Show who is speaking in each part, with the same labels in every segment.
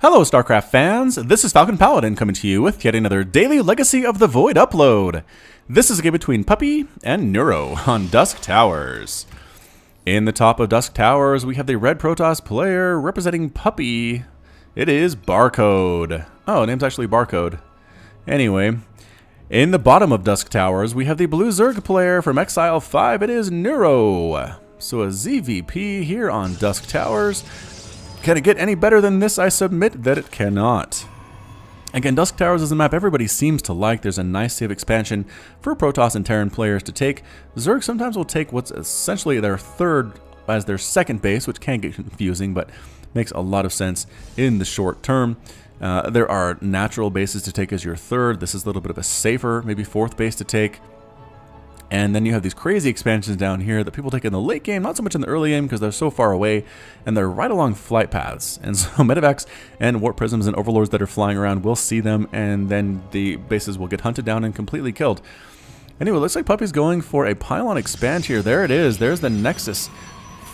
Speaker 1: Hello StarCraft fans, this is Falcon Paladin coming to you with yet another daily Legacy of the Void upload. This is a game between Puppy and Neuro on Dusk Towers. In the top of Dusk Towers, we have the red Protoss player representing Puppy. It is Barcode. Oh, name's actually Barcode. Anyway, in the bottom of Dusk Towers, we have the blue Zerg player from Exile 5. It is Neuro. So a ZVP here on Dusk Towers. Can it get any better than this? I submit that it cannot. Again, Dusk Towers is a map everybody seems to like. There's a nice save expansion for Protoss and Terran players to take. Zerg sometimes will take what's essentially their third as their second base, which can get confusing, but makes a lot of sense in the short term. There are natural bases to take as your third. This is a little bit of a safer, maybe fourth base to take. And then you have these crazy expansions down here that people take in the late game, not so much in the early game because they're so far away, and they're right along flight paths. And so medevacs and warp prisms and overlords that are flying around will see them, and then the bases will get hunted down and completely killed. Anyway, looks like Puppy's going for a pylon expand here. There it is. There's the Nexus.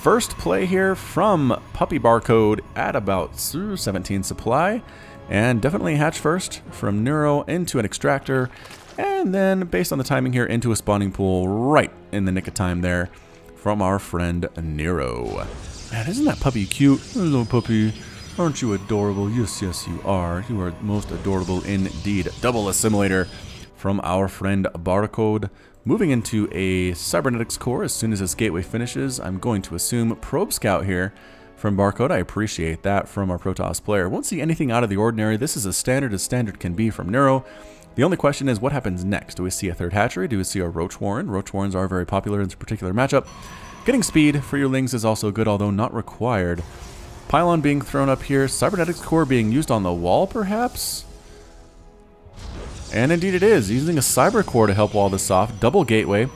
Speaker 1: First play here from Puppy Barcode at about 17 supply. And definitely hatch first from Neuro into an extractor. And then, based on the timing here, into a spawning pool right in the nick of time there from our friend Neuro. Man, isn't that Puppy cute? Hello, Puppy. Aren't you adorable? Yes, yes, you are. You are most adorable indeed. Double assimilator from our friend Barcode. Moving into a cybernetics core as soon as this gateway finishes. I'm going to assume probe scout here from Barcode. I appreciate that from our Protoss player. Won't see anything out of the ordinary. This is as standard can be from Neuro. The only question is what happens next. Do we see a third hatchery? Do we see a Roach Warren? Roach Warrens are very popular in this particular matchup. Getting speed for your Lings is also good, although not required. Pylon being thrown up here. Cybernetics core being used on the wall, perhaps? And indeed it is. Using a Cyber Core to help wall this off. Double gateway.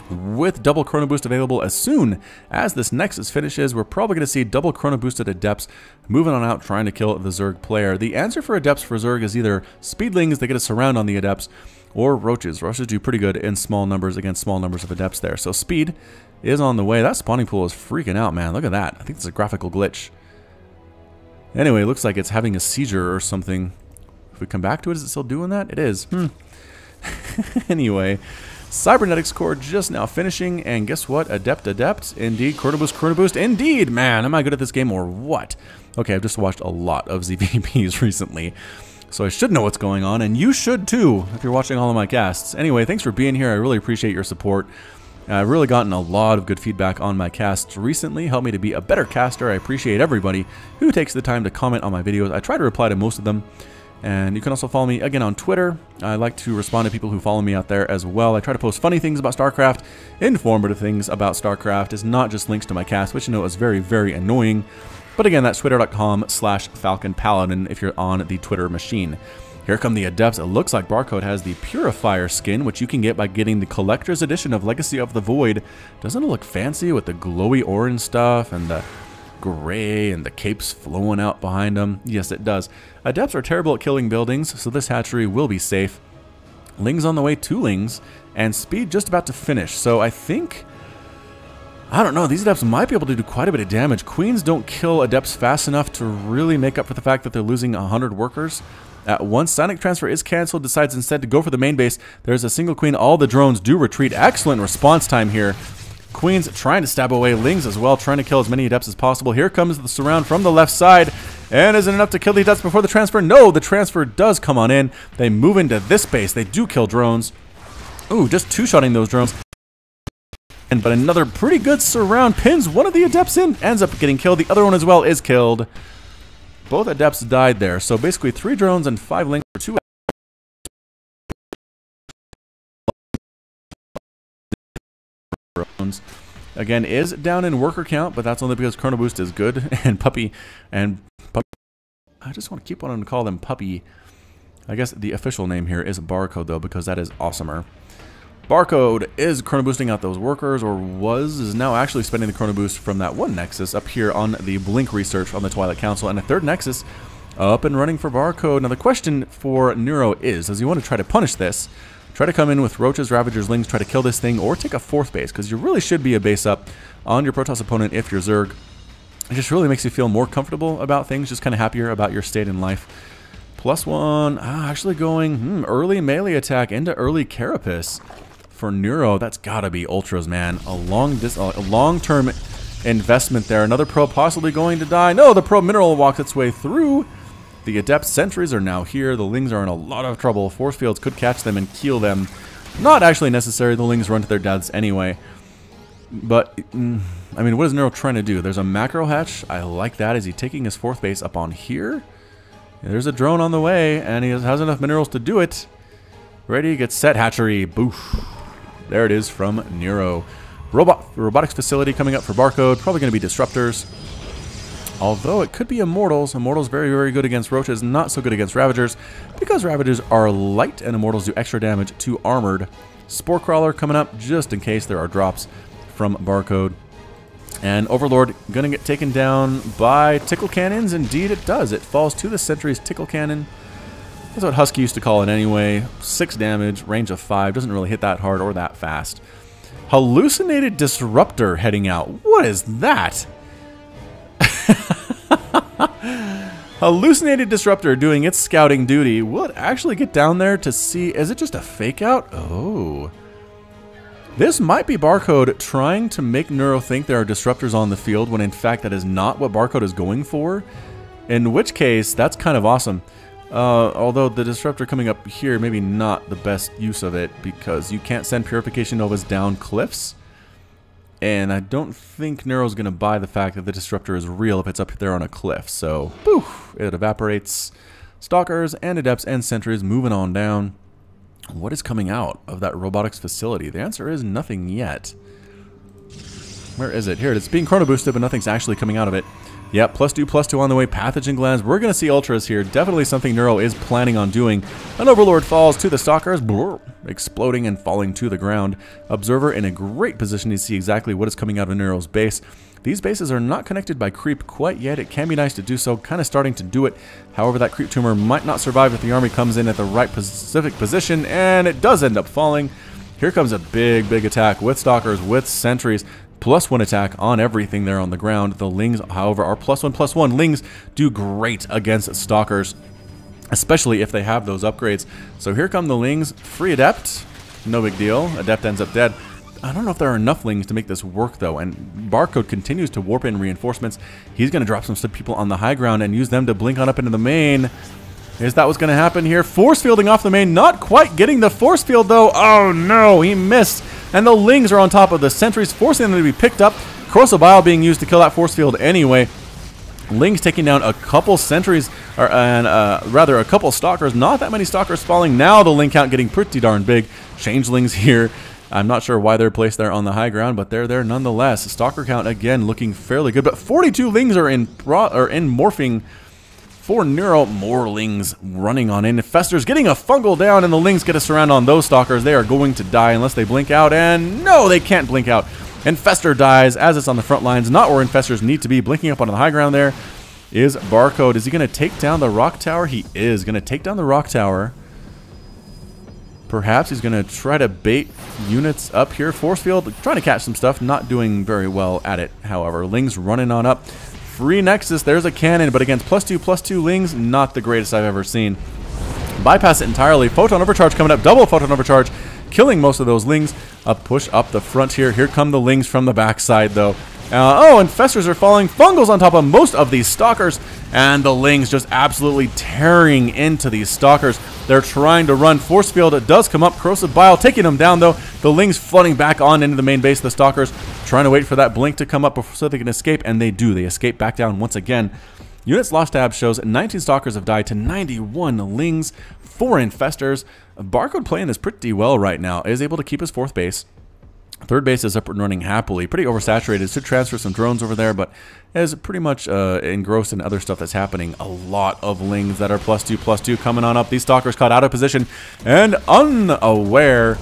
Speaker 1: With double Chrono Boost available as soon as this Nexus finishes, we're probably going to see double Chrono Boosted Adepts moving on out trying to kill the Zerg player. The answer for Adepts for Zerg is either Speedlings that get a surround on the Adepts, or Roaches. Roaches do pretty good in small numbers against small numbers of Adepts there. So speed is on the way. That spawning pool is freaking out, man. Look at that. I think it's a graphical glitch. Anyway, it looks like it's having a seizure or something. If we come back to it, is it still doing that? It is. Anyway, Cybernetics core just now finishing, and guess what? Adept, indeed. Chrono Boost, indeed. Man, am I good at this game or what? Okay, I've just watched a lot of ZVPs recently, so I should know what's going on, and you should too if you're watching all of my casts. Anyway, thanks for being here. I really appreciate your support. I've really gotten a lot of good feedback on my casts recently. Helped me to be a better caster. I appreciate everybody who takes the time to comment on my videos. I try to reply to most of them. And you can also follow me, again, on Twitter. I like to respond to people who follow me out there as well. I try to post funny things about StarCraft, informative things about StarCraft. It's not just links to my cast, which you know is very, very annoying. But again, that's twitter.com/FalconPaladin if you're on the Twitter machine. Here come the Adepts. It looks like Barcode has the Purifier skin, which you can get by getting the Collector's Edition of Legacy of the Void. Doesn't it look fancy with the glowy orange stuff and the gray and the capes flowing out behind them? Yes, it does. Adepts are terrible at killing buildings, so this hatchery will be safe. Lings on the way, 2 Lings, and speed just about to finish. So I think, I don't know, these Adepts might be able to do quite a bit of damage. Queens don't kill Adepts fast enough to really make up for the fact that they're losing 100 workers. Once Sonic Transfer is cancelled, decides instead to go for the main base. There's a single Queen. All the drones do retreat. Excellent response time here. Queens trying to stab away Lings as well, trying to kill as many Adepts as possible. Here comes the surround from the left side. And is it enough to kill the Adepts before the transfer? No, the transfer does come on in. They move into this base. They do kill drones. Ooh, just two-shotting those drones. But another pretty good surround pins one of the Adepts in. Ends up getting killed. The other one as well is killed. Both Adepts died there. So basically 3 drones and 5 Lings for 2 drones. Again, is down in worker count, but that's only because Chrono Boost is good. And Puppy, I just want to keep wanting to call them Puppy. I guess the official name here is Barcode, though, because that is awesomer. Barcode is Chrono Boosting out those workers, or is now actually spending the Chrono Boost from that one Nexus up here on the Blink research on the Twilight Council, and a third Nexus up and running for Barcode. Now the question for Neuro is, does he want to try to punish this? Try to come in with Roaches, Ravagers, Lings, try to kill this thing, or take a 4th base, because you really should be a base up on your Protoss opponent if you're Zerg. It just really makes you feel more comfortable about things, just kind of happier about your state in life. +1, actually going early melee attack into early carapace for Neuro. That's gotta be ultras, man. A long-term investment there. Another probe possibly going to die. No, the probe mineral walks its way through. The adept sentries are now here. The lings are in a lot of trouble. Force fields could catch them and kill them. Not actually necessary. The lings run to their deaths anyway. But, I mean, what is Neuro trying to do? There's a macro hatch. I like that. Is he taking his 4th base up on here? There's a drone on the way, and he has enough minerals to do it. Ready, get set, hatchery. Boof. There it is from Neuro. Robotics facility coming up for Barcode. Probably going to be disruptors. Although it could be Immortals. Immortals very, very good against Roaches. Not so good against Ravagers. Because Ravagers are light and Immortals do extra damage to Armored. Spore Crawler coming up just in case there are drops from Barcode. And Overlord going to get taken down by Tickle Cannons. Indeed it does. It falls to the Sentry's Tickle Cannon. That's what Husky used to call it anyway. 6 damage, range of 5. Doesn't really hit that hard or that fast. Hallucinated Disruptor heading out. What is that? Hallucinated Disruptor doing its scouting duty. Will it actually get down there to see? Is it just a fake out? Oh. This might be Barcode trying to make Neuro think there are disruptors on the field when in fact that is not what Barcode is going for. In which case, that's kind of awesome. Although the disruptor coming up here, maybe not the best use of it because you can't send Purification Novas down cliffs. And I don't think Neuro's going to buy the fact that the disruptor is real if it's up there on a cliff. So, poof, it evaporates. Stalkers and Adepts and Sentries moving on down. What is coming out of that robotics facility? The answer is nothing yet. Where is it? Here it is. Being chrono boosted, but nothing's actually coming out of it. Yep, +2/+2 on the way. Pathogen glands. We're going to see ultras here. Definitely something Neuro is planning on doing. An Overlord falls to the Stalkers, exploding and falling to the ground. Observer in a great position to see exactly what is coming out of Neuro's base. These bases are not connected by creep quite yet. It can be nice to do so, kind of starting to do it. However, that creep tumor might not survive if the army comes in at the right specific position, and it does end up falling. Here comes a big, big attack with Stalkers, with Sentries. +1 attack on everything there on the ground. The Lings, however, are +1/+1. Lings do great against Stalkers, especially if they have those upgrades. So here come the Lings. Free Adept. No big deal. Adept ends up dead. I don't know if there are enough Lings to make this work, though, and Barcode continues to warp in reinforcements. He's going to drop some people on the high ground and use them to blink on up into the main. Is that what's going to happen here? Force fielding off the main. Not quite getting the force field, though. Oh, no. He missed. And the Lings are on top of the Sentries, forcing them to be picked up. Corrosive Bile being used to kill that force field anyway. Lings taking down a couple Sentries, rather a couple Stalkers. Not that many Stalkers falling. Now the Ling count getting pretty darn big. Changelings here. I'm not sure why they're placed there on the high ground, but they're there nonetheless. Stalker count again looking fairly good, but 42 Lings are in morphing for Neuro. More Lings running on in. Fester's getting a fungal down, and the Lings get a surround on those Stalkers. They are going to die unless they blink out, and no, they can't blink out. Infestor dies as it's on the front lines, not where Infestors need to be. Blinking up on the high ground there is Barcode. Is he going to take down the rock tower? He is going to take down the rock tower. Perhaps he's going to try to bait units up here. Force field, trying to catch some stuff, not doing very well at it, however. Lings running on up. Free Nexus, there's a cannon, but against +2/+2 Lings, not the greatest I've ever seen. Bypass it entirely. Photon Overcharge coming up. Double Photon Overcharge, killing most of those Lings. A push up the front here. Here come the Lings from the backside, though. Oh, Infestors are falling. Fungals on top of most of these Stalkers. And the Lings just absolutely tearing into these Stalkers. They're trying to run. Force field, it does come up. Corrosive Bile taking them down, though. The Lings flooding back on into the main base of the Stalkers. Trying to wait for that blink to come up so they can escape. And they do. They escape back down once again. Units lost tab shows 19 Stalkers have died to 91 Lings. 4 Infestors. Barcode playing this pretty well right now. Is able to keep his 4th base. 3rd base is up and running happily. Pretty oversaturated. Should transfer some drones over there, but is pretty much engrossed in other stuff that's happening. A lot of Lings that are +2/+2 coming on up. These Stalkers caught out of position and unaware.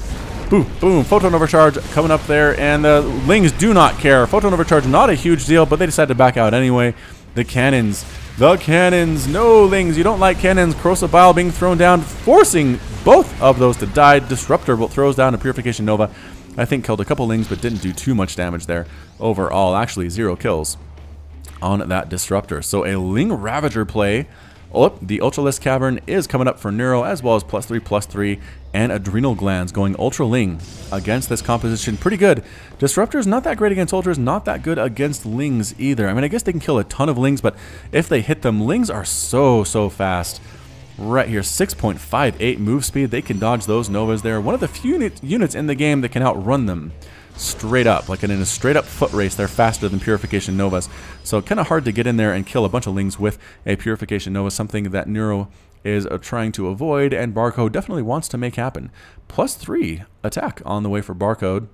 Speaker 1: Boom, boom. Photon Overcharge coming up there, and the Lings do not care. Photon Overcharge, not a huge deal, but they decide to back out anyway. The cannons. The cannons. No, Lings, you don't like cannons. Corrosive Bile being thrown down, forcing both of those to die. Disruptor throws down a Purification Nova. I think killed a couple Lings, but didn't do too much damage there overall. Actually, 0 kills. on that Disruptor. So a Ling Ravager play. Oh, the Ultralisk Cavern is coming up for Neuro, as well as +3/+3, and Adrenal Glands going Ultra Ling against this composition. Pretty good. Disruptor's not that great against Ultras, not that good against Lings either. I mean, I guess they can kill a ton of Lings, but if they hit them, Lings are so fast. Right here, 6.58 move speed. They can dodge those Novas there. One of the few units in the game that can outrun them. Straight up, like in a straight up foot race, they're faster than Purification Novas. So kind of hard to get in there and kill a bunch of Lings with a Purification Nova, something that Neuro is trying to avoid, and Barcode definitely wants to make happen. +3 attack on the way for Barcode.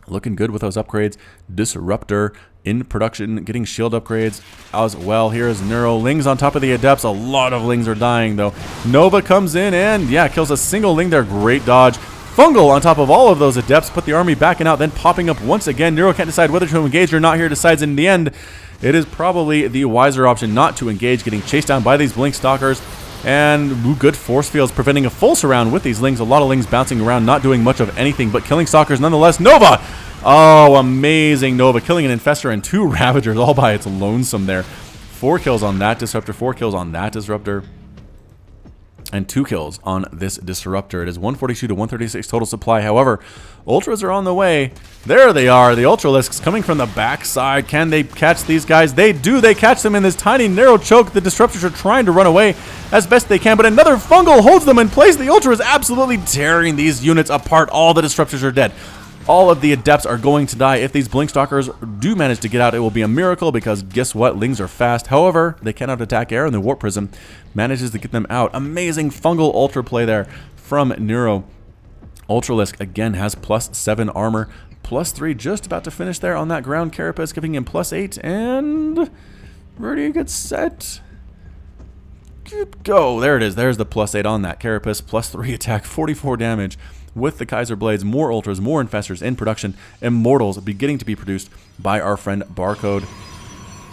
Speaker 1: Looking good with those upgrades. Disruptor in production, getting shield upgrades as well. Here is Neuro. Lings on top of the Adepts. A lot of Lings are dying though. Nova comes in and, yeah, kills a single Ling there. Great dodge. Fungal on top of all of those Adepts, put the army backing out, then popping up once again. Neuro can't decide whether to engage or not here, decides in the end it is probably the wiser option not to engage, getting chased down by these Blink Stalkers. And good force fields preventing a full surround with these Lings. A lot of Lings bouncing around, not doing much of anything, but killing Stalkers nonetheless. Nova! Oh, amazing Nova. Killing an Infestor and 2 Ravagers all by its lonesome there. 4 kills on that Disruptor, 4 kills on that Disruptor. And 2 kills on this Disruptor. It is 142 to 136 total supply. However, Ultras are on the way. There they are. The Ultralisks coming from the backside. Can they catch these guys? They do. They catch them in this tiny, narrow choke. The Disruptors are trying to run away as best they can, but another Fungal holds them in place. The Ultra is absolutely tearing these units apart. All the Disruptors are dead. All of the Adepts are going to die. If these Blink Stalkers do manage to get out, it will be a miracle, because guess what? Lings are fast. However, they cannot attack air, and the Warp Prism manages to get them out. Amazing Fungal Ultra play there from Neuro. Ultralisk again has +7 armor, +3 just about to finish there on that ground Carapace, giving him +8, and ready, get set. Go. There it is. There's the +8 on that Carapace. +3 attack, 44 damage. With the Kaiser Blades, more Ultras, more Infestors in production. Immortals beginning to be produced by our friend Barcode.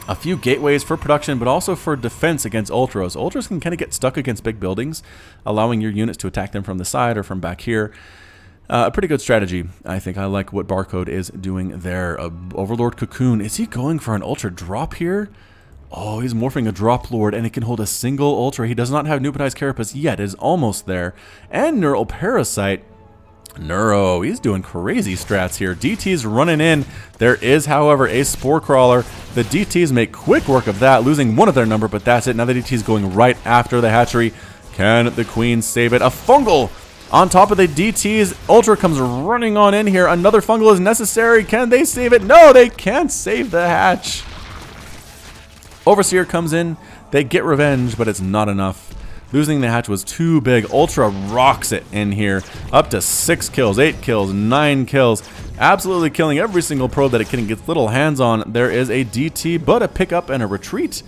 Speaker 1: A few gateways for production, but also for defense against Ultras. Ultras can kind of get stuck against big buildings, allowing your units to attack them from the side or from back here. A pretty good strategy, I think. I like what Barcode is doing there. Overlord Cocoon, is he going for an Ultra drop here? Oh, he's morphing a Drop Lord, and it can hold a single Ultra. He does not have Nupatized Carapace yet. It is almost there. And Neural Parasite. Neuro, he's doing crazy strats here. DT's running in. There is, however, a Spore Crawler. The DTs make quick work of that, losing one of their number, but that's it. Now the DT's going right after the hatchery. Can the Queen save it? A Fungal on top of the DTs. Ultra comes running on in here. Another Fungal is necessary. Can they save it? No, they can't save the hatch. Overseer comes in. They get revenge, but it's not enough. Losing the hatch was too big. Ultra rocks it in here. Up to 6 kills, 8 kills, 9 kills. Absolutely killing every single probe that it can get little hands on. There is a DT, but a pickup and a retreat.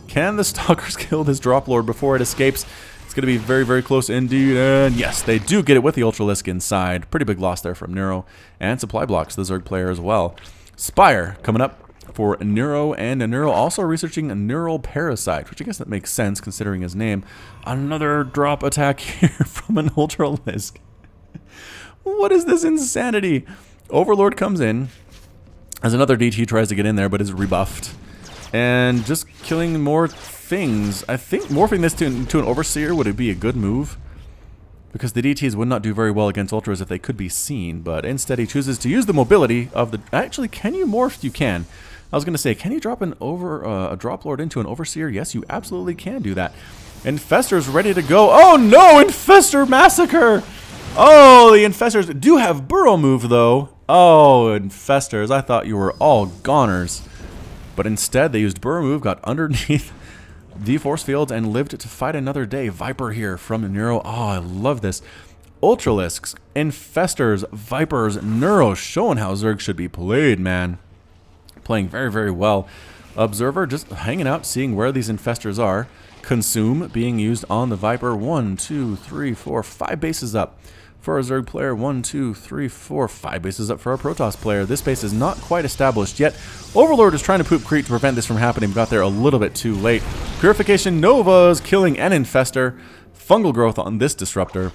Speaker 1: Can the Stalkers kill this Drop Lord before it escapes? It's going to be very close indeed. And yes, they do get it with the Ultralisk inside. Pretty big loss there from Neuro. And supply blocks the Zerg player as well. Spire coming up for Neuro, and Neuro also researching a Neural Parasite, which I guess that makes sense considering his name. Another drop attack here from an Ultralisk. What is this insanity? Overlord comes in as another DT tries to get in there, but is rebuffed. And just killing more things. I think morphing this to an Overseer would be a good move, because the DTs would not do very well against Ultras if they could be seen, but instead he chooses to use the mobility of the... Actually, can you morph? You can. I was going to say, can you drop a Drop Lord into an Overseer? Yes, you absolutely can do that. Infestor's ready to go. Oh no, Infestor Massacre! Oh, the Infestors do have Burrow move though. Oh, Infestors, I thought you were all goners. But instead, they used Burrow move, got underneath the force fields, and lived to fight another day. Viper here from Neuro. Oh, I love this. Ultralisks, Infestors, Vipers, Neuro, showing how Zerg should be played, man. Playing very well. Observer just hanging out, seeing where these Infestors are. Consume being used on the Viper. 1, 2, 3, 4, 5 bases up for a Zerg player. 1, 2, 3, 4, 5 bases up for a Protoss player. This base is not quite established yet. Overlord is trying to poop creep to prevent this from happening, but got there a little bit too late. Purification Novas killing an Infestor. Fungal growth on this Disruptor.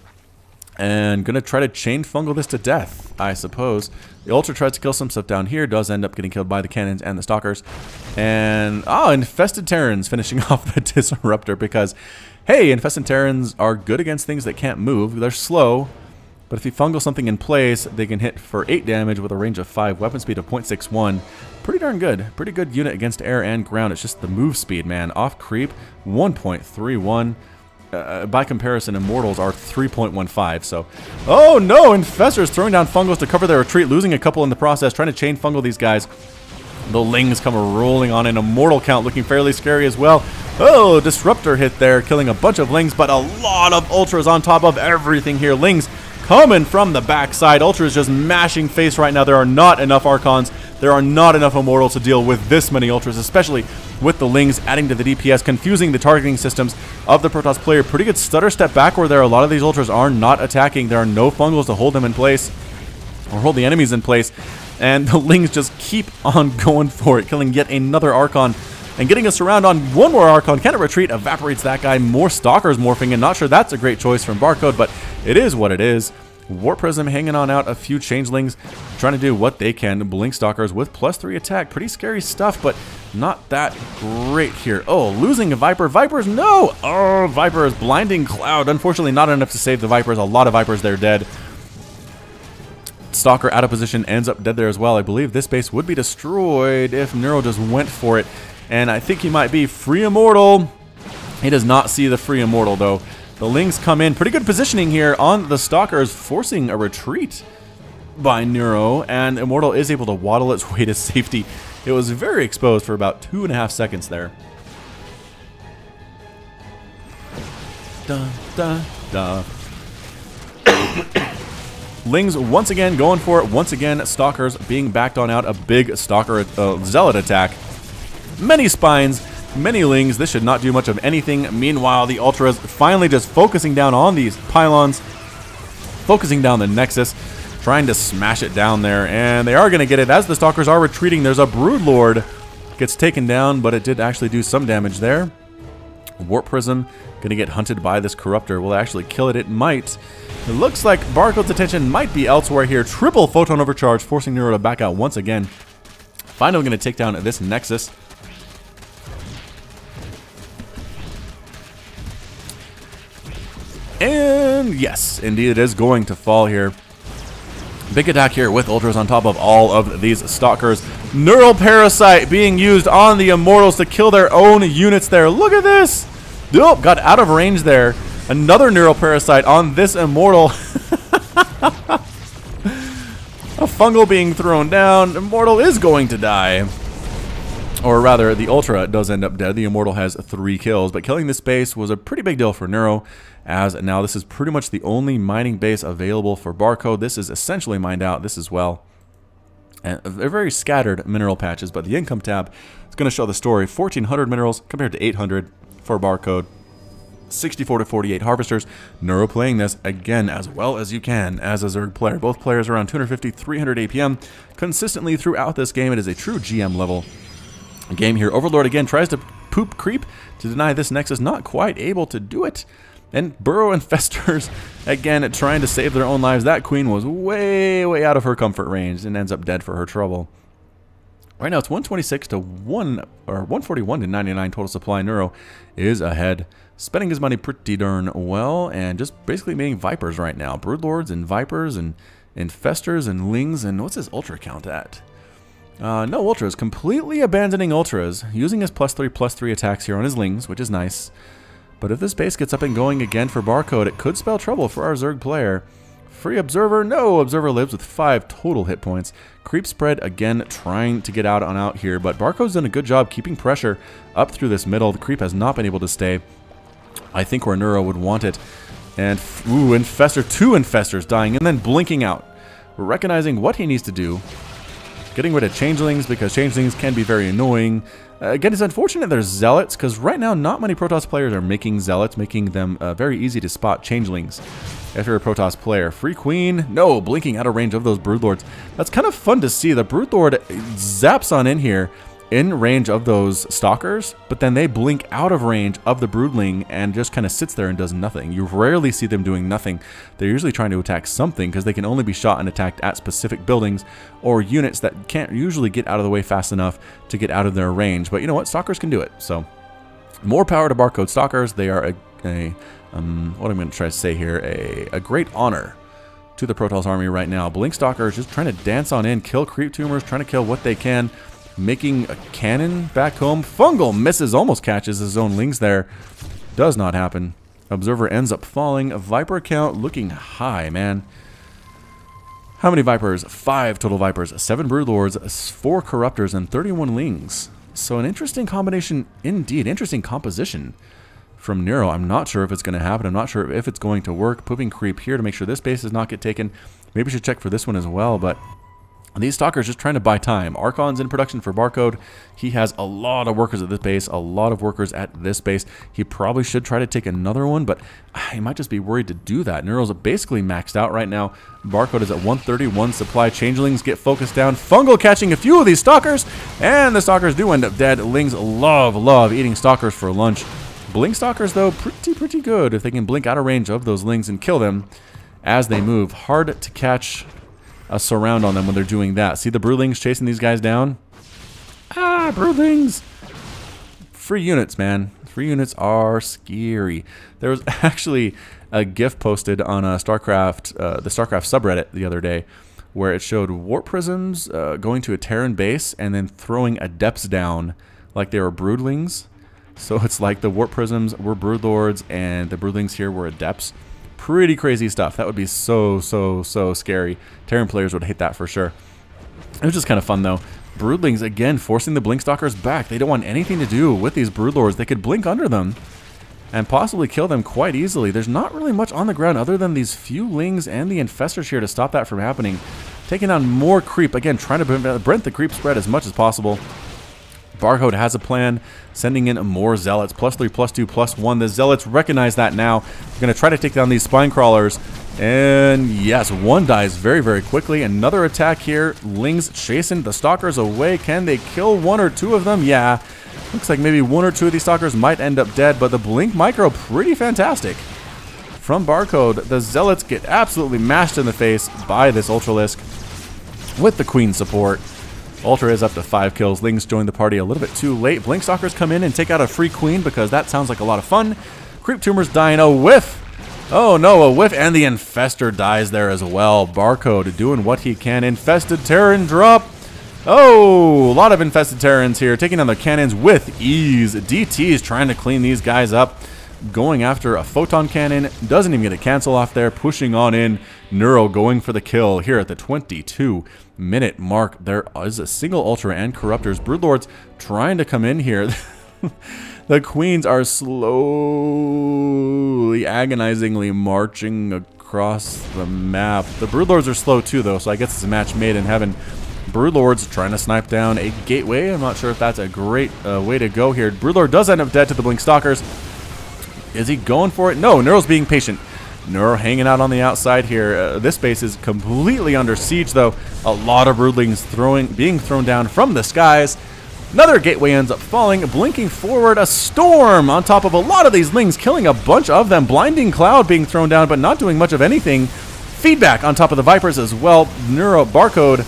Speaker 1: And gonna try to chain fungal this to death, I suppose. The Ultra tries to kill some stuff down here, does end up getting killed by the cannons and the stalkers. And, Infested Terrans finishing off the Disruptor because, hey, Infested Terrans are good against things that can't move. They're slow, but if you fungal something in place, they can hit for 8 damage with a range of 5, weapon speed of 0.61. Pretty darn good. Pretty good unit against air and ground. It's just the move speed, man. Off creep, 1.31. By comparison, Immortals are 3.15, so... Oh no! Infestors throwing down Fungals to cover their retreat, losing a couple in the process, trying to chain Fungal these guys. The Lings come rolling on an Immortal count, looking fairly scary as well. Oh, Disruptor hit there, killing a bunch of Lings, but a lot of Ultras on top of everything here. Lings coming from the backside. Ultras just mashing face right now. There are not enough Archons. There are not enough Immortals to deal with this many Ultras, especially with the Lings adding to the DPS, confusing the targeting systems of the Protoss player. Pretty good stutter step backward there. A lot of these Ultras are not attacking. There are no Fungals to hold them in place, or hold the enemies in place. And the Lings just keep on going for it, killing yet another Archon. And getting us around on one more Archon. Can it retreat? Evaporates that guy. More Stalkers morphing in. Not sure that's a great choice from Barcode, but it is what it is. Warp Prism hanging on out, a few Changelings trying to do what they can. Blink Stalkers with +3 attack. Pretty scary stuff, but not that great here. Oh, losing a Viper. Vipers, no! Oh, Viper is blinding Cloud. Unfortunately, not enough to save the Vipers. A lot of Vipers, they're dead. Stalker out of position, ends up dead there as well. I believe this base would be destroyed if Neuro just went for it. And I think he might be free Immortal. He does not see the free Immortal, though. The Lings come in. Pretty good positioning here on the Stalkers, forcing a retreat by Neuro, and Immortal is able to waddle its way to safety. It was very exposed for about 2.5 seconds there. Dun, dun, dun. Lings once again going for it. Once again, Stalkers being backed on out. A big Stalker Zealot attack. Many Spines. Many Lings. This should not do much of anything. Meanwhile, the Ultras finally just focusing down on these pylons, focusing down the Nexus, trying to smash it down there, and they are going to get it. As the Stalkers are retreating, there's a Broodlord. Gets taken down, but it did actually do some damage there. Warp Prism going to get hunted by this Corruptor. Will it actually kill it? It might. It looks like Barcode's attention might be elsewhere here. Triple Photon Overcharge, forcing Neuro to back out once again. Finally going to take down this Nexus. And yes, indeed it is going to fall here. Big attack here with Ultras on top of all of these Stalkers. Neural Parasite being used on the Immortals to kill their own units there. Look at this! Nope, got out of range there. Another Neural Parasite on this Immortal. A Fungal being thrown down. Immortal is going to die. Or rather, the Ultra does end up dead. The Immortal has 3 kills, but killing this base was a pretty big deal for Neuro, as now this is pretty much the only mining base available for Barcode. This is essentially mined out, this as well. And they're very scattered mineral patches, but the income tab is going to show the story. 1,400 minerals compared to 800 for Barcode. 64 to 48 harvesters. Neuro playing this again as well as you can as a Zerg player. Both players around 250, 300 APM consistently throughout this game. It is a true GM level game here. Overlord again tries to poop creep to deny this Nexus, not quite able to do it. And Burrow Infestors again trying to save their own lives. That queen was way out of her comfort range and ends up dead for her trouble. Right now it's 126 to 141 to 99 total supply. Neuro is ahead, spending his money pretty darn well, and just basically making Vipers right now. Broodlords and Vipers and Infestors and Lings. And what's his Ultra count at? No Ultras. Completely abandoning Ultras. Using his +3/+3 attacks here on his Lings, which is nice. But if this base gets up and going again for Barcode, it could spell trouble for our Zerg player. Free Observer. No, Observer lives with 5 total hit points. Creep Spread again trying to get out here, but Barcode's done a good job keeping pressure up through this middle. The Creep has not been able to stay, I think, where Neuro would want it. And, ooh, Infestor. 2 Infestors dying and then blinking out. Recognizing what he needs to do. Getting rid of Changelings, because Changelings can be very annoying. Again, it's unfortunate there's Zealots, because right now not many Protoss players are making Zealots, making them very easy to spot Changelings if you're a Protoss player. Free Queen, no, blinking out of range of those Broodlords. That's kind of fun to see. The Broodlord zaps on in here, in range of those stalkers, but then they blink out of range of the broodling and just kind of sits there and does nothing. You rarely see them doing nothing. They're usually trying to attack something because they can only be shot and attacked at specific buildings or units that can't usually get out of the way fast enough to get out of their range. But you know what? Stalkers can do it. So more power to Barcode Stalkers. They are what I'm going to try to say here, a great honor to the Protoss army right now. Blink Stalkers just trying to dance on in, kill creep tumors, trying to kill what they can. Making a cannon back home. Fungal misses, almost catches his own lings there. Does not happen. Observer ends up falling. A Viper count looking high, man. How many Vipers? 5 total Vipers, 7 Broodlords, 4 Corruptors, and 31 Lings. So an interesting combination indeed. Interesting composition from Neuro. I'm not sure if it's going to happen. I'm not sure if it's going to work. Pooping creep here to make sure this base does not get taken. Maybe we should check for this one as well, but these Stalkers just trying to buy time. Archon's in production for Barcode. He has a lot of workers at this base, a lot of workers at this base. He probably should try to take another one, but he might just be worried to do that. Neuro's basically maxed out right now. Barcode is at 131 supply. Changelings get focused down. Fungal catching a few of these Stalkers, and the Stalkers do end up dead. Lings love eating Stalkers for lunch. Blink Stalkers, though, pretty good if they can blink out of range of those Lings and kill them as they move. Hard to catch a surround on them when they're doing that. See the broodlings chasing these guys down? Ah, broodlings! Free units, man. Free units are scary. There was actually a GIF posted on StarCraft, the StarCraft subreddit the other day, where it showed warp prisms going to a Terran base and then throwing adepts down like they were broodlings. So it's like the warp prisms were broodlords and the broodlings here were adepts. Pretty crazy stuff. That would be so scary. Terran players would hate that for sure. It was just kind of fun though. Broodlings again forcing the Blink Stalkers back. They don't want anything to do with these Broodlords. They could blink under them and possibly kill them quite easily. There's not really much on the ground other than these few Lings and the Infestors here to stop that from happening. Taking on more creep. Again, trying to prevent the creep spread as much as possible. Barcode has a plan, sending in more Zealots. +3, +2, +1. The Zealots recognize that now. They're going to try to take down these Spine Crawlers. And yes, one dies very quickly. Another attack here. Lings chasing the Stalkers away. Can they kill 1 or 2 of them? Yeah. Looks like maybe 1 or 2 of these Stalkers might end up dead, but the Blink Micro, pretty fantastic. From Barcode, the Zealots get absolutely mashed in the face by this Ultralisk with the Queen support. Ultra is up to 5 kills. Lings join the party a little bit too late. Blink Stalkers come in and take out a free Queen because that sounds like a lot of fun. Creep Tumors dying. A whiff. Oh no, a whiff. And the Infestor dies there as well. Barcode doing what he can. Infested Terran drop. Oh, a lot of Infested Terrans here. Taking down the cannons with ease. DT is trying to clean these guys up. Going after a Photon Cannon. Doesn't even get a cancel off there. Pushing on in. Neuro going for the kill here at the 22-minute mark. There is a single Ultra and Corruptors. Broodlords trying to come in here. The Queens are slowly, agonizingly marching across the map. The Broodlords are slow too, though, so I guess it's a match made in heaven. Broodlords trying to snipe down a gateway. I'm not sure if that's a great way to go here. Broodlord does end up dead to the Blink Stalkers. Is he going for it? No, Neuro's being patient. Neuro hanging out on the outside here. This base is completely under siege, though. A lot of broodlings being thrown down from the skies. Another gateway ends up falling, blinking forward. A storm on top of a lot of these Lings, killing a bunch of them. Blinding Cloud being thrown down, but not doing much of anything. Feedback on top of the Vipers as well. Neuro Barcode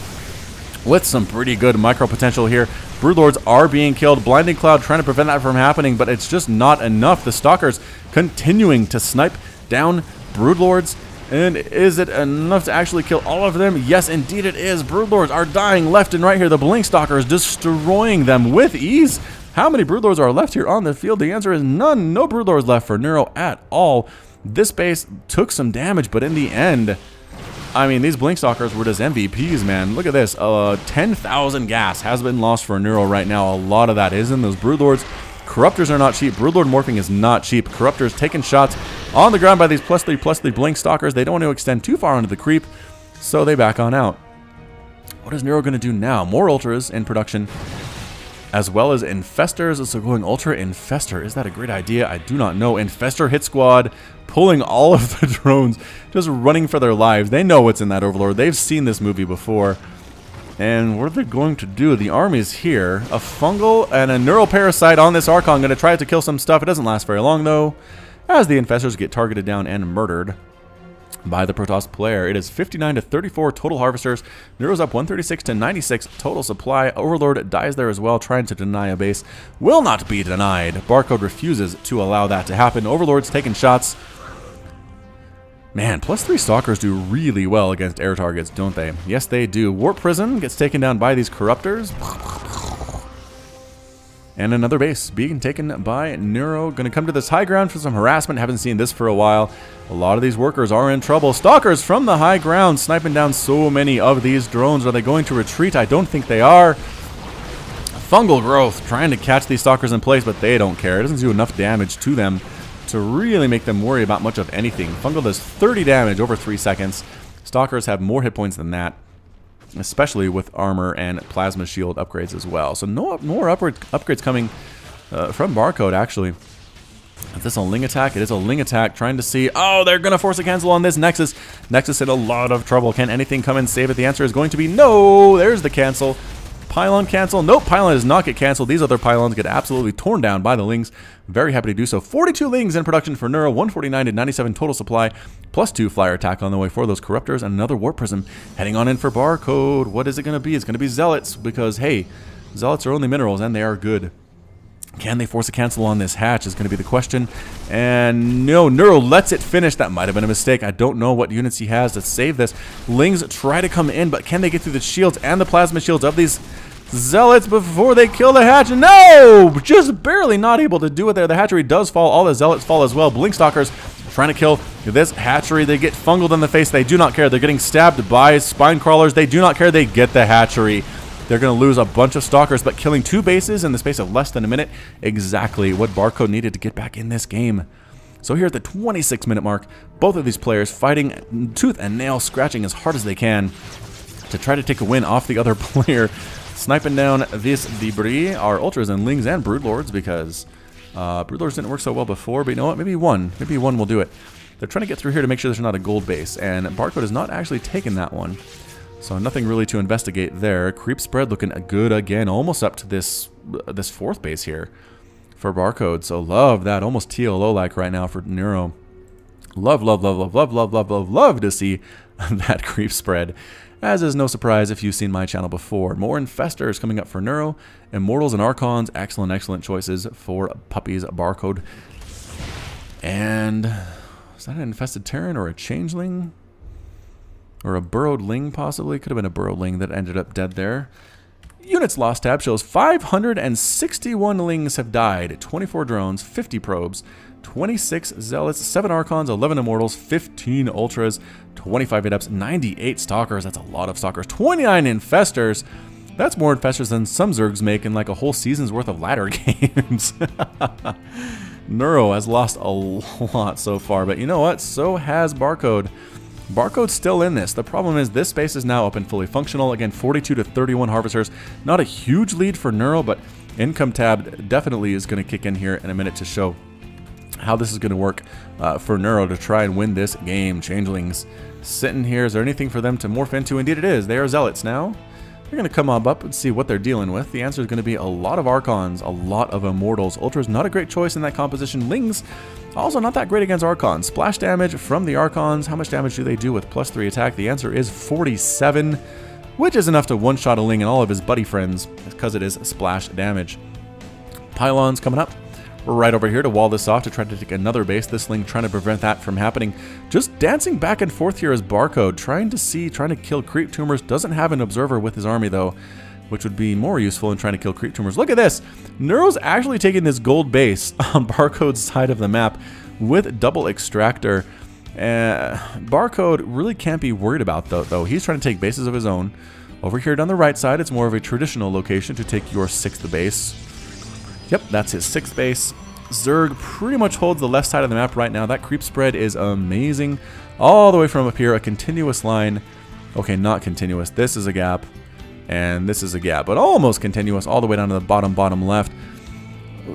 Speaker 1: with some pretty good micro potential here. Broodlords are being killed. Blinding Cloud trying to prevent that from happening, but it's just not enough. The Stalkers continuing to snipe down Broodlords. And is it enough to actually kill all of them? Yes, indeed it is. Broodlords are dying left and right here. The Blink Stalkers destroying them with ease. How many Broodlords are left here on the field? The answer is none. No Broodlords left for Neuro at all. This base took some damage, but in the end, I mean, these Blink Stalkers were just MVPs, man. Look at this. 10,000 gas has been lost for Neuro right now. A lot of that is in those Broodlords. Corruptors are not cheap. Broodlord morphing is not cheap. Corruptors taking shots on the ground by these +3/+3 Blink Stalkers. They don't want to extend too far onto the creep, so they back on out. What is Neuro going to do now? More Ultras in production, as well as Infestors. So going Ultra Infestor. Is that a great idea? I do not know. Infestor hit squad, pulling all of the drones, just running for their lives. They know what's in that Overlord. They've seen this movie before. And what are they going to do? The army's here. A fungal and a neural parasite on this Archon. Going to try to kill some stuff. It doesn't last very long, though, as the infestors get targeted down and murdered by the Protoss player. It is 59 to 34 total harvesters. Neuro's up 136 to 96 total supply. Overlord dies there as well, trying to deny a base. Will not be denied. Barcode refuses to allow that to happen. Overlord's taking shots. Man, +3 Stalkers do really well against air targets, don't they? Yes, they do. Warp Prism gets taken down by these Corruptors. And another base being taken by Neuro. Going to come to this high ground for some harassment. Haven't seen this for a while. A lot of these workers are in trouble. Stalkers from the high ground sniping down so many of these drones. Are they going to retreat? I don't think they are. Fungal growth trying to catch these Stalkers in place, but they don't care. It doesn't do enough damage to them to really make them worry about much of anything. Fungal does 30 damage over 3 seconds. Stalkers have more hit points than that, especially with armor and plasma shield upgrades as well. So no more upgrades coming from Barcode, actually. Is this a Ling attack? It is a Ling attack, trying to see... Oh, they're going to force a cancel on this Nexus. Nexus in a lot of trouble. Can anything come and save it? The answer is going to be no. There's the cancel. Pylon cancel. Nope, Pylon does not get canceled. These other Pylons get absolutely torn down by the Lings. Very happy to do so. 42 Lings in production for Neuro. 149 to 97 total supply. +2 flyer attack on the way for those Corruptors. And another Warp Prism heading on in for Barcode. What is it going to be? It's going to be Zealots, because, hey, Zealots are only minerals, and they are good. Can they force a cancel on this hatch is going to be the question. And no, Neuro lets it finish. That might have been a mistake. I don't know what units he has to save this. Lings try to come in, but can they get through the shields and the plasma shields of these Zealots before they kill the hatch? No! Just barely not able to do it there. The hatchery does fall. All the Zealots fall as well. Blink Stalkers trying to kill this hatchery. They get fungled in the face. They do not care. They're getting stabbed by spine crawlers. They do not care. They get the hatchery. They're going to lose a bunch of Stalkers, but killing 2 bases in the space of less than a minute, exactly what Barcode needed to get back in this game. So here at the 26-minute mark, both of these players fighting tooth and nail, scratching as hard as they can to try to take a win off the other player. Sniping down this debris are Ultras and Lings and Broodlords, because Broodlords didn't work so well before, but you know what? Maybe one will do it. They're trying to get through here to make sure there's not a gold base, and Barcode has not actually taken that one. So nothing really to investigate there. Creep spread looking good again, almost up to this 4th base here for Barcode. So love that, almost TLO-like right now for Neuro. Love to see that creep spread. As is no surprise if you've seen my channel before. More Infestors coming up for Neuro. Immortals and Archons, excellent choices for Puppies Barcode. And is that an Infested Terran or a Changeling? Or a Burrowed Ling, possibly? Could have been a Burrowed Ling that ended up dead there. Units lost tab shows 561 Lings have died, 24 drones, 50 probes, 26 Zealots, 7 Archons, 11 Immortals, 15 Ultras, 25 Adepts, 98 Stalkers. That's a lot of Stalkers. 29 Infestors. That's more Infestors than some Zergs make in like a whole season's worth of ladder games. Neuro has lost a lot so far, but you know what? So has Barcode. Barcode's still in this. The problem is this space is now up and fully functional. Again, 42 to 31 Harvesters. Not a huge lead for Neuro, but Income tab definitely is going to kick in here in a minute to show how this is going to work for Neuro to try and win this game. Changelings sitting here. Is there anything for them to morph into? Indeed it is. They are Zealots now. They're going to come up and see what they're dealing with. The answer is going to be a lot of Archons, a lot of Immortals. Ultra's not a great choice in that composition. Lings, also not that great against Archons. Splash damage from the Archons. How much damage do they do with +3 attack? The answer is 47, which is enough to one-shot a Ling and all of his buddy friends, because it is splash damage. Pylons coming up. We're right over here to wall this off to try to take another base. This Ling trying to prevent that from happening. Just dancing back and forth here as Barcode, trying to kill creep tumors. Doesn't have an observer with his army though, which would be more useful in trying to kill creep tumors. Look at this. Neuro's actually taking this gold base on Barcode's side of the map with double extractor. Barcode really can't be worried about though. He's trying to take bases of his own. Over here down the right side, it's more of a traditional location to take your 6th base. Yep, that's his 6th base. Zerg pretty much holds the left side of the map right now. That creep spread is amazing. All the way from up here, a continuous line. Okay, not continuous. This is a gap, and this is a gap, but almost continuous all the way down to the bottom left.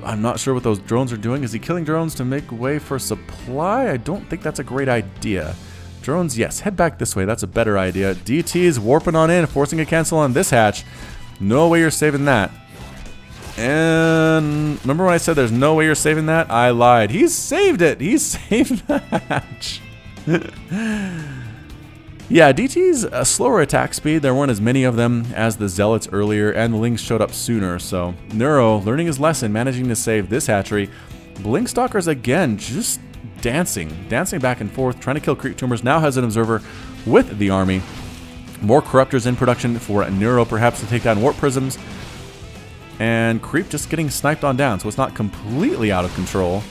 Speaker 1: I'm not sure what those drones are doing. Is he killing drones to make way for supply? I don't think that's a great idea. Drones, yes, head back this way. That's a better idea. DT's warping on in, forcing a cancel on this hatch. No way you're saving that. And remember when I said there's no way you're saving that? I lied. He saved it. He saved the hatch. Yeah, DT's a slower attack speed. There weren't as many of them as the Zealots earlier, and the Lings showed up sooner. So Neuro, learning his lesson, managing to save this hatchery. Blink Stalkers again, just dancing back and forth, trying to kill creep tumors. Now has an observer with the army. More corruptors in production for Neuro, perhaps to take down warp prisms. And creep just getting sniped on down, so it's not completely out of control.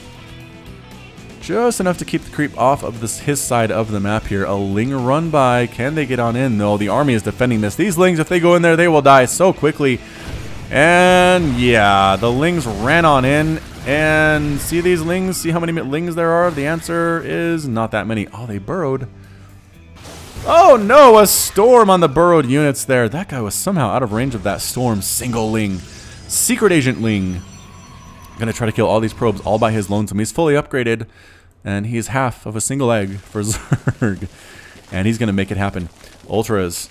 Speaker 1: Just enough to keep the creep off of his side of the map here. A Ling run by. Can they get on in? No, the army is defending this. These Lings, if they go in there, they will die so quickly. And yeah, the Lings ran on in. And see these Lings? See how many Lings there are? The answer is not that many. Oh, they burrowed. Oh no, a storm on the burrowed units there. That guy was somehow out of range of that storm. Single Ling. Secret Agent Ling. Gonna try to kill all these probes all by his lonesome. He's fully upgraded. And he's half of a single egg for Zerg. And he's gonna make it happen. Ultras.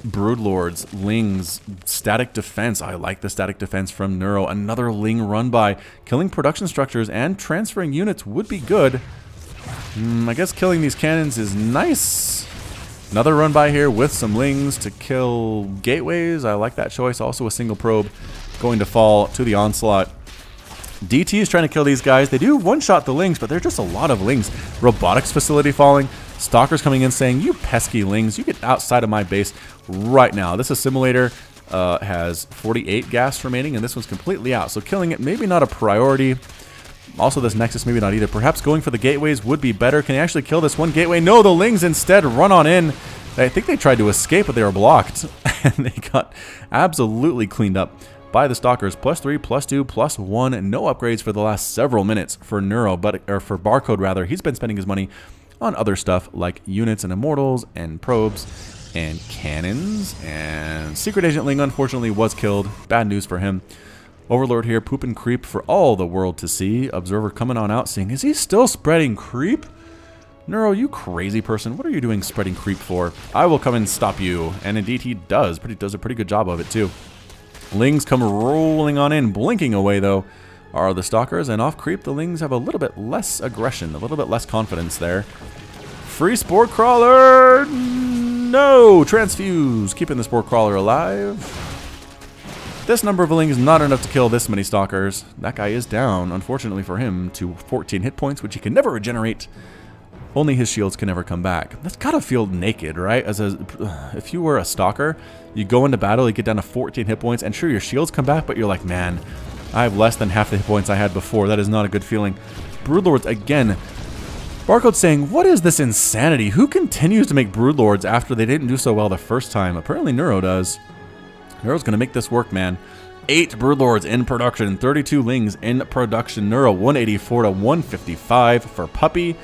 Speaker 1: Broodlords, Lings, static defense. I like the static defense from Neuro. Another Ling run by. Killing production structures and transferring units would be good. I guess killing these cannons is nice. Another run by here with some Lings to kill gateways. I like that choice. Also a single probe going to fall to the onslaught. DT is trying to kill these guys. They do one-shot the Lings, but they're just a lot of Lings. Robotics facility falling. Stalkers coming in saying, you pesky Lings, you get outside of my base right now. This assimilator has 48 gas remaining, and this one's completely out. So killing it, maybe not a priority. Also, this Nexus, maybe not either. Perhaps going for the gateways would be better. Can he actually kill this one gateway? No, the Lings instead run on in. I think they tried to escape, but they were blocked. And they got absolutely cleaned up by the Stalkers. +3, +2, +1, and no upgrades for the last several minutes for Neuro, or for Barcode rather. He's been spending his money on other stuff like units and immortals and probes and cannons. And Secret Agent Ling unfortunately was killed. Bad news for him. Overlord here, poop and creep for all the world to see. Observer coming on out saying, is he still spreading creep? Neuro, you crazy person. What are you doing spreading creep for? I will come and stop you. And indeed he does. Does a pretty good job of it too. Lings come rolling on in. Blinking away though are the Stalkers, and off creep the Lings have a little bit less aggression, a little bit less confidence there. Free Spore Crawler! No! Transfuse! Keeping the Spore Crawler alive. This number of Lings not enough to kill this many Stalkers. That guy is down, unfortunately for him, to 14 hit points, which he can never regenerate. Only his shields can never come back. That's gotta feel naked, right? If you were a Stalker, you go into battle, you get down to 14 hit points, and sure, your shields come back, but you're like, man, I have less than half the hit points I had before. That is not a good feeling. Broodlords again. Barcode saying, what is this insanity? Who continues to make Broodlords after they didn't do so well the first time? Apparently Neuro does. Neuro's going to make this work, man. 8 Broodlords in production. 32 Lings in production. Neuro 184 to 155 for Puppy.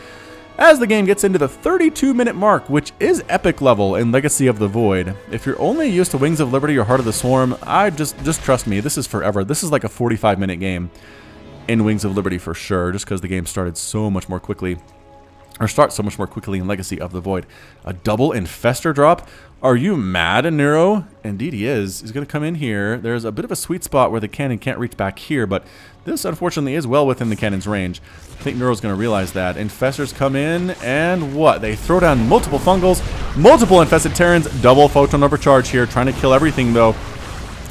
Speaker 1: As the game gets into the 32-minute mark, which is epic level in Legacy of the Void. If you're only used to Wings of Liberty or Heart of the Swarm, just trust me, this is forever. This is like a 45-minute game in Wings of Liberty for sure, just because the game started so much more quickly. Or starts so much more quickly in Legacy of the Void. A double Infestor drop? Are you mad, Neuro? Indeed he is. He's going to come in here. There's a bit of a sweet spot where the cannon can't reach back here, but this unfortunately is well within the cannon's range. I think Neuro's going to realize that. Infestors come in, and what? They throw down multiple fungals, multiple infested Terrans, double photon overcharge here, trying to kill everything though.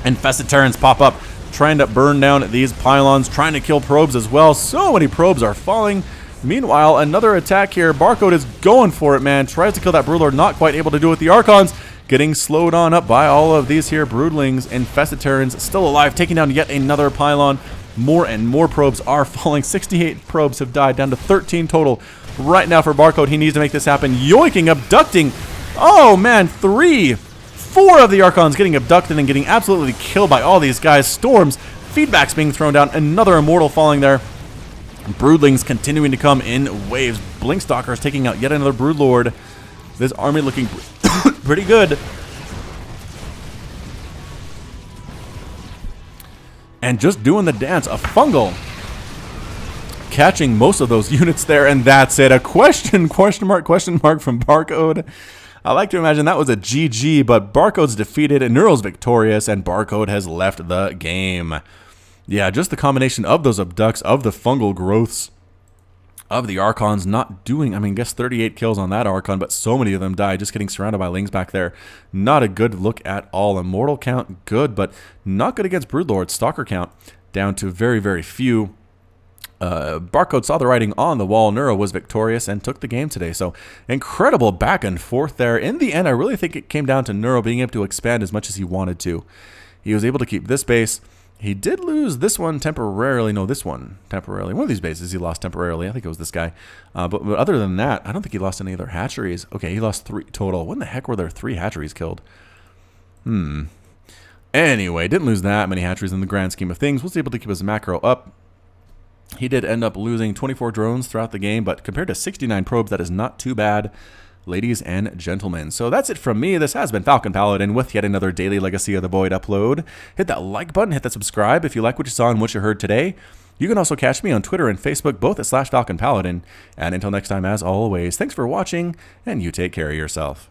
Speaker 1: Infested Terrans pop up, trying to burn down these pylons, trying to kill probes as well. So many probes are falling. Meanwhile, another attack here. Barcode is going for it, man. Tries to kill that Broodlord, not quite able to do it with the Archons. Getting slowed on up by all of these here Broodlings. Infested Terrans still alive, taking down yet another pylon. More and more probes are falling. 68 probes have died, down to 13 total right now for Barcode. He needs to make this happen. Yoinking, abducting. Oh, man, 4 of the Archons getting abducted and getting absolutely killed by all these guys. Storms, feedbacks being thrown down. Another Immortal falling there. Broodlings continuing to come in waves. Blinkstalkers taking out yet another Broodlord. This army looking pretty good. And just doing the dance. A fungal catching most of those units there, and that's it. A question mark from Barcode. I like to imagine that was a GG, but Barcode's defeated, and Neuro's victorious, and Barcode has left the game. Yeah, just the combination of those abducts, of the fungal growths, of the Archons not doing, I mean, guess 38 kills on that Archon, but so many of them died, just getting surrounded by Lings back there. Not a good look at all. Immortal count, good, but not good against Broodlord. Stalker count, down to very, very few. Barcode saw the writing on the wall. Neuro was victorious and took the game today. So incredible back and forth there. In the end, I really think it came down to Neuro being able to expand as much as he wanted to. He was able to keep this base. He did lose this one temporarily. No, this one temporarily. One of these bases he lost temporarily. I think it was this guy. But other than that, I don't think he lost any other hatcheries. Okay, he lost 3 total. When the heck were there 3 hatcheries killed? Anyway, didn't lose that many hatcheries in the grand scheme of things. Was able to keep his macro up. He did end up losing 24 drones throughout the game, but compared to 69 probes, that is not too bad, ladies and gentlemen. So that's it from me. This has been Falcon Paladin with yet another daily Legacy of the Void upload. Hit that like button, hit that subscribe if you like what you saw and what you heard today. You can also catch me on Twitter and Facebook, both at /Falcon Paladin. And until next time, as always, thanks for watching, and you take care of yourself.